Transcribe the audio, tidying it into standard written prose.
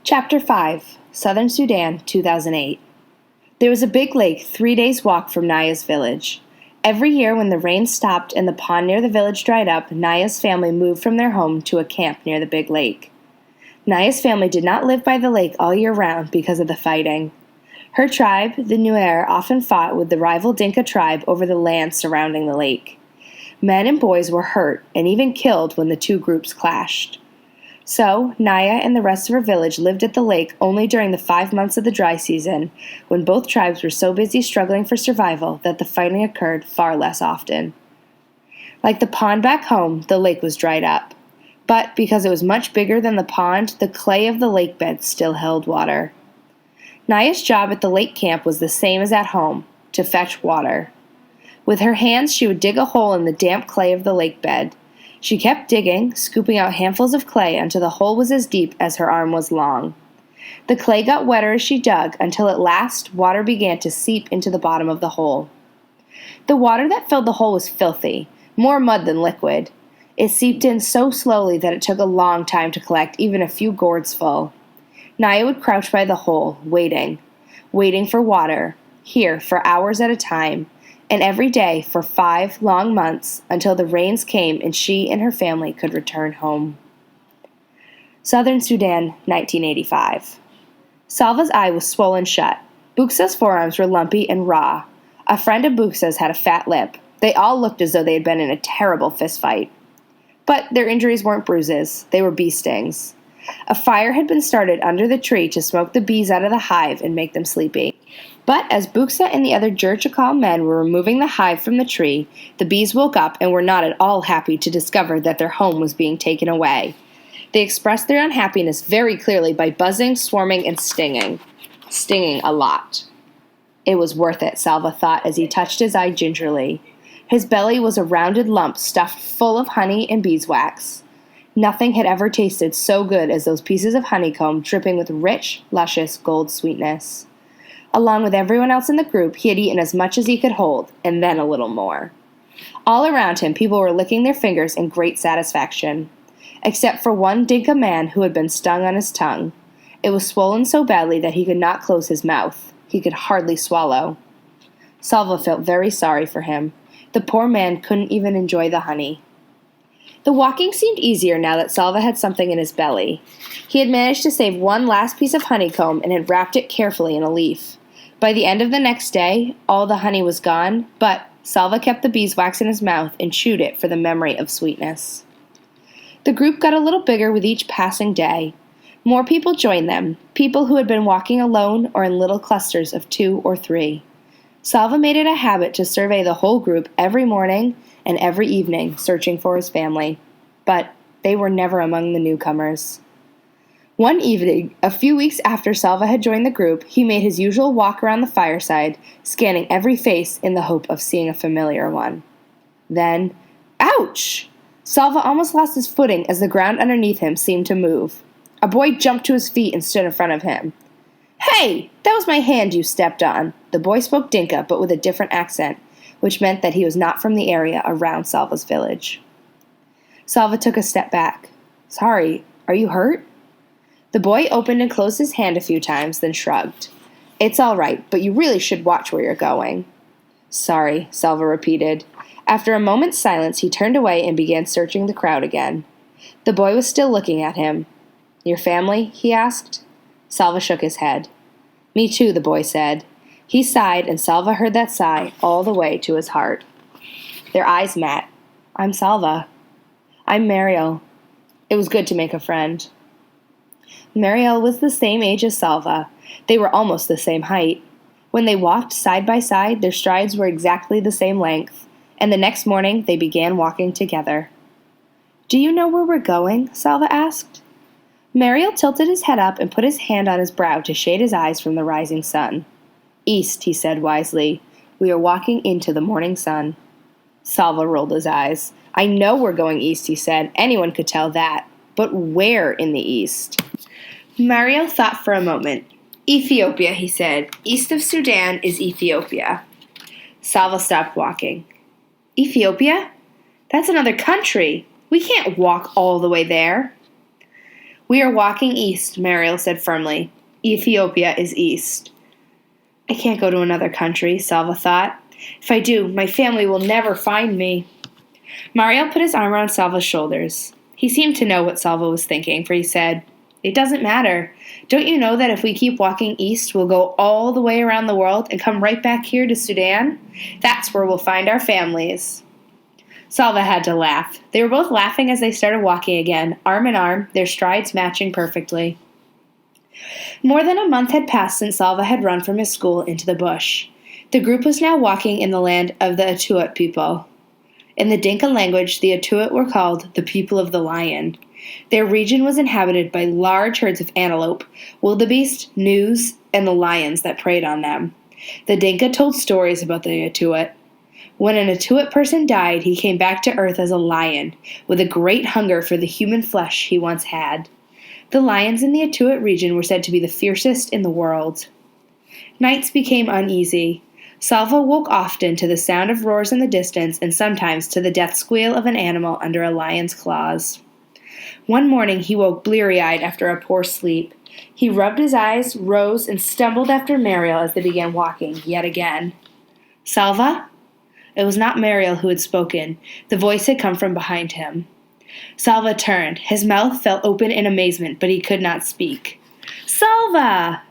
Chapter 5, Southern Sudan, 2008. There was a big lake 3 days' walk from Naya's village. Every year when the rain stopped and the pond near the village dried up, Naya's family moved from their home to a camp near the big lake. Naya's family did not live by the lake all year round because of the fighting. Her tribe, the Nuer, often fought with the rival Dinka tribe over the land surrounding the lake. Men and boys were hurt and even killed when the two groups clashed. So, Naya and the rest of her village lived at the lake only during the 5 months of the dry season, when both tribes were so busy struggling for survival that the fighting occurred far less often. Like the pond back home, the lake was dried up. But because it was much bigger than the pond, the clay of the lake bed still held water. Naya's job at the lake camp was the same as at home, to fetch water. With her hands, she would dig a hole in the damp clay of the lake bed. She kept digging, scooping out handfuls of clay until the hole was as deep as her arm was long. The clay got wetter as she dug until at last water began to seep into the bottom of the hole. The water that filled the hole was filthy, more mud than liquid. It seeped in so slowly that it took a long time to collect even a few gourds full. Naya would crouch by the hole, waiting for water, here for hours at a time, and every day for 5 long months until the rains came and she and her family could return home. Southern Sudan, 1985. Salva's eye was swollen shut. Buksa's forearms were lumpy and raw. A friend of Buksa's had a fat lip. They all looked as though they had been in a terrible fistfight. But their injuries weren't bruises. They were bee stings. A fire had been started under the tree to smoke the bees out of the hive and make them sleepy. But as Buksa and the other Jurchakal men were removing the hive from the tree, the bees woke up and were not at all happy to discover that their home was being taken away. They expressed their unhappiness very clearly by buzzing, swarming, and stinging. Stinging a lot. It was worth it, Salva thought as he touched his eye gingerly. His belly was a rounded lump stuffed full of honey and beeswax. Nothing had ever tasted so good as those pieces of honeycomb dripping with rich, luscious gold sweetness. Along with everyone else in the group, he had eaten as much as he could hold, and then a little more. All around him, people were licking their fingers in great satisfaction, except for one Dinka man who had been stung on his tongue. It was swollen so badly that he could not close his mouth. He could hardly swallow. Salva felt very sorry for him. The poor man couldn't even enjoy the honey. The walking seemed easier now that Salva had something in his belly. He had managed to save one last piece of honeycomb and had wrapped it carefully in a leaf. By the end of the next day, all the honey was gone, but Salva kept the beeswax in his mouth and chewed it for the memory of sweetness. The group got a little bigger with each passing day. More people joined them, people who had been walking alone or in little clusters of 2 or 3. Salva made it a habit to survey the whole group every morning and every evening, searching for his family. But they were never among the newcomers. One evening, a few weeks after Salva had joined the group, he made his usual walk around the fireside, scanning every face in the hope of seeing a familiar one. Then, ouch! Salva almost lost his footing as the ground underneath him seemed to move. A boy jumped to his feet and stood in front of him. "Hey, that was my hand you stepped on." The boy spoke Dinka, but with a different accent, which meant that he was not from the area around Salva's village. Salva took a step back. "Sorry, are you hurt?" The boy opened and closed his hand a few times, then shrugged. "It's all right, but you really should watch where you're going." "Sorry," Salva repeated. After a moment's silence, he turned away and began searching the crowd again. The boy was still looking at him. "Your family?" he asked. Salva shook his head. "Me too," the boy said. He sighed, and Salva heard that sigh all the way to his heart. Their eyes met. "I'm Salva." "I'm Mariel." It was good to make a friend. Mariel was the same age as Salva. They were almost the same height. When they walked side by side, their strides were exactly the same length, and the next morning they began walking together. "Do you know where we're going?" Salva asked. Mariel tilted his head up and put his hand on his brow to shade his eyes from the rising sun. "East," he said wisely. "We are walking into the morning sun." Salva rolled his eyes. "I know we're going east," he said. "Anyone could tell that. But where in the east?" Mariel thought for a moment. "Ethiopia," he said. "East of Sudan is Ethiopia." Salva stopped walking. "Ethiopia? That's another country. We can't walk all the way there." "We are walking east," Mariel said firmly. "Ethiopia is east." "I can't go to another country," Salva thought. "If I do, my family will never find me." Mariel put his arm around Salva's shoulders. He seemed to know what Salva was thinking, for he said, "It doesn't matter. Don't you know that if we keep walking east, we'll go all the way around the world and come right back here to Sudan? That's where we'll find our families." Salva had to laugh. They were both laughing as they started walking again, arm in arm, their strides matching perfectly. More than a month had passed since Salva had run from his school into the bush. The group was now walking in the land of the Atuot people. In the Dinka language, the Atuot were called the people of the lion. Their region was inhabited by large herds of antelope, wildebeest, gnus, and the lions that preyed on them. The Dinka told stories about the Atuot. When an Atuot person died, he came back to earth as a lion, with a great hunger for the human flesh he once had. The lions in the Atuot region were said to be the fiercest in the world. Nights became uneasy. Salva woke often to the sound of roars in the distance and sometimes to the death squeal of an animal under a lion's claws. One morning he woke bleary-eyed after a poor sleep. He rubbed his eyes, rose, and stumbled after Mariel as they began walking yet again. "Salva?" It was not Mariel who had spoken. The voice had come from behind him. Salva turned. His mouth fell open in amazement, but he could not speak. "Salva!"